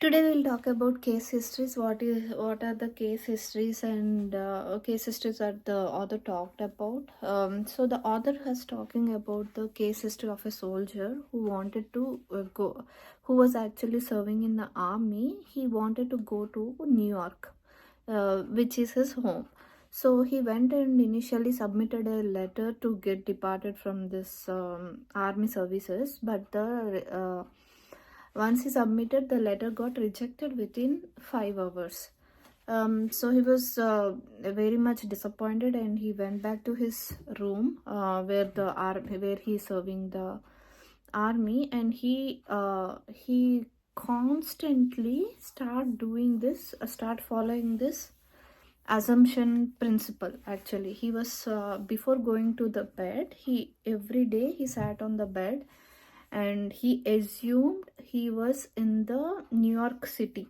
Today we'll talk about case histories. What are the case histories, and case histories that the author talked about. So the author has talking about the case history of a soldier who wanted to who was actually serving in the army. He wanted to go to New York, which is his home. So he went and initially submitted a letter to get departed from this army services, but the once he submitted, the letter got rejected within 5 hours. So he was very much disappointed, and he went back to his room where he's serving the army, and he constantly start following this assumption principle. Actually, he was before going to the bed, he every day he sat on the bed and he assumed he was in the New York City.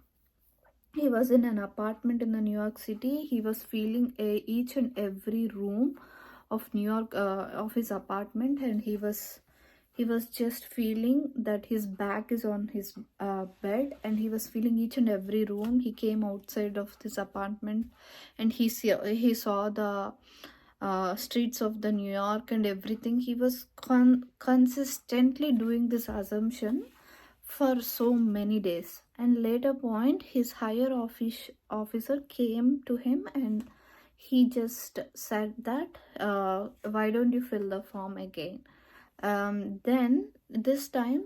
He was in an apartment in the New York City. He was feeling each and every room of New York of his apartment, and he was just feeling that his back is on his bed, and he was feeling each and every room. He came outside of this apartment, and he saw the streets of the New York and everything. He was consistently doing this assumption for so many days, and later point his higher officer came to him, and he just said that why don't you fill the form again. Then this time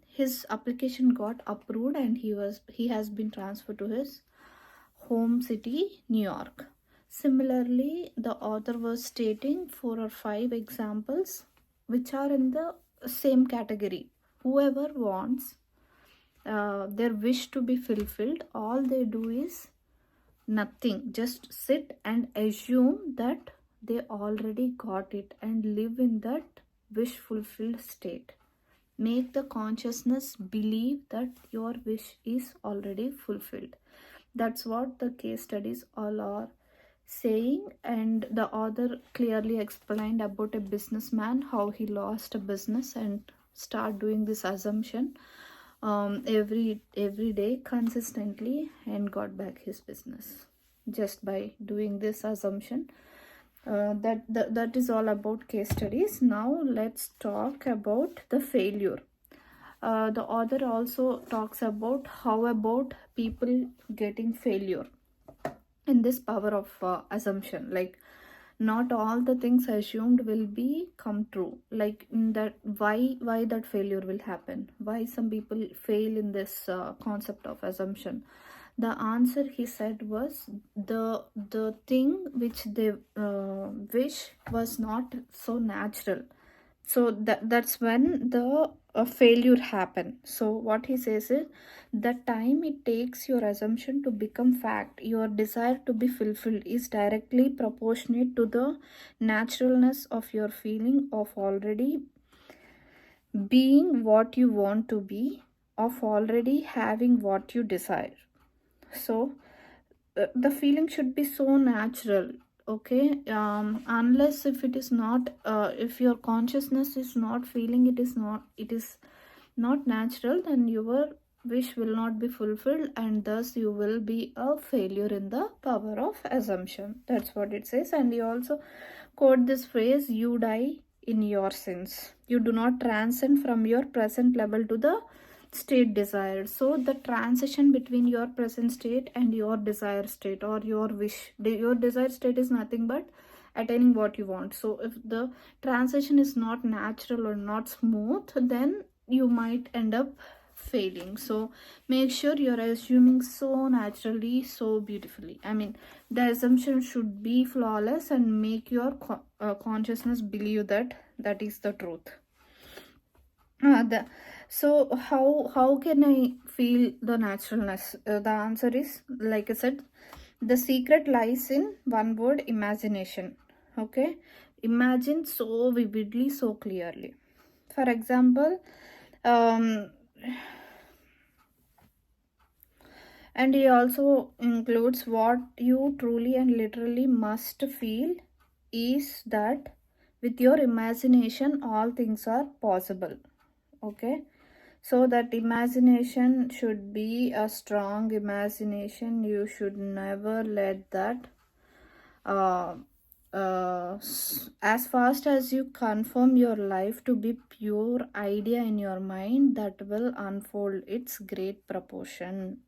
his application got approved, and he has been transferred to his home city, New York. Similarly, the author was stating 4 or 5 examples which are in the same category. Whoever wants their wish to be fulfilled, all they do is nothing, just sit and assume that they already got it and live in that wish fulfilled state. Make the consciousness believe that your wish is already fulfilled. That's what the case studies all are saying. And the author clearly explained about a businessman, how he lost a business and start doing this assumption every day consistently, and got back his business just by doing this assumption. That is all about case studies. Now let's talk about the failure. The author also talks about how about people getting failure in this power of assumption. Like, not all the things assumed will be come true. Like, that why that failure will happen, why some people fail in this concept of assumption. The answer, he said, was the thing which they wish was not so natural. So that's when the failure happen. So what he says is, the time it takes your assumption to become fact, your desire to be fulfilled, is directly proportionate to the naturalness of your feeling of already being what you want to be, of already having what you desire. So the feeling should be so natural. Okay, unless if it is not if your consciousness is not feeling, it is not natural, then your wish will not be fulfilled, and thus you will be a failure in the power of assumption. That's what it says. And you also quote this phrase, you die in your sins, you do not transcend from your present level to the state desired. So the transition between your present state and your desired state, or your wish, your desired state is nothing but attaining what you want. So if the transition is not natural or not smooth, then you might end up failing. So make sure you're assuming so naturally, so beautifully. I mean, the assumption should be flawless and make your consciousness believe that that is the truth. So how can I feel the naturalness? The answer is, like I said, the secret lies in one word: imagination. Okay, imagine so vividly, so clearly. For example, and he also includes, what you truly and literally must feel is that with your imagination all things are possible. Okay, So that imagination should be a strong imagination. You should never let that uh, as fast as you confirm your life to be pure idea in your mind, that will unfold its great proportion.